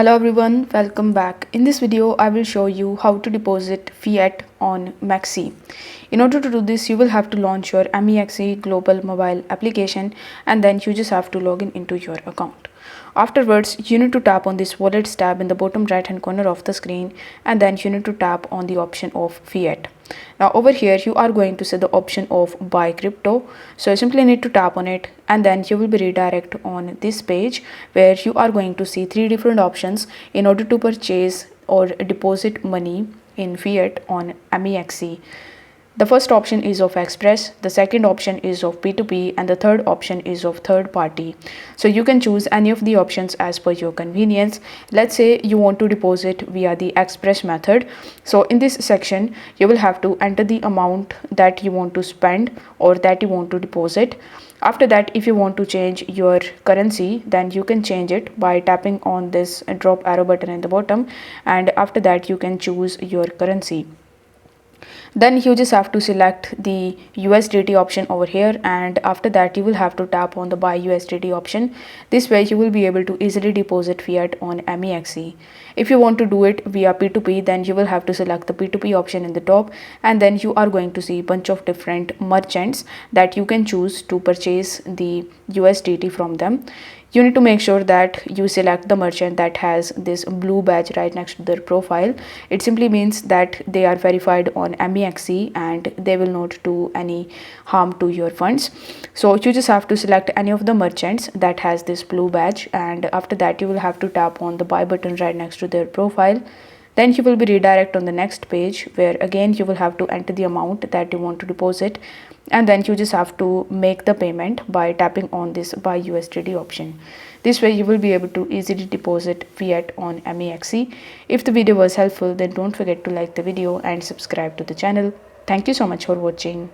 Hello everyone, welcome back. In this video, I will show you how to deposit fiat on MEXC. In order to do this, you will have to launch your MEXC global mobile application and then you just have to log in into your account. Afterwards, you need to tap on this wallets tab in the bottom right hand corner of the screen and then you need to tap on the option of fiat. Now over here you are going to see the option of buy crypto. So you simply need to tap on it and then you will be redirected on this page where you are going to see three different options in order to purchase or deposit money in fiat on MEXC. The first option is of Express, the second option is of P2P, and the third option is of third party. So you can choose any of the options as per your convenience. Let's say you want to deposit via the Express method. So in this section, you will have to enter the amount that you want to spend or that you want to deposit. After that, if you want to change your currency, then you can change it by tapping on this drop arrow button in the bottom, and after that you can choose your currency. Then you just have to select the USDT option over here, and after that you will have to tap on the buy USDT option. This way you will be able to easily deposit fiat on MEXC. If you want to do it via P2P, then you will have to select the P2P option in the top, and then you are going to see a bunch of different merchants that you can choose to purchase the USDT from them. You need to make sure that you select the merchant that has this blue badge right next to their profile. It simply means that they are verified on MEXC and they will not do any harm to your funds. So you just have to select any of the merchants that has this blue badge, and after that you will have to tap on the buy button right next to their profile. Then you will be redirected on the next page where again you will have to enter the amount that you want to deposit, and then you just have to make the payment by tapping on this buy USDT option. This way you will be able to easily deposit fiat on MEXC. If the video was helpful, then don't forget to like the video and subscribe to the channel. Thank you so much for watching.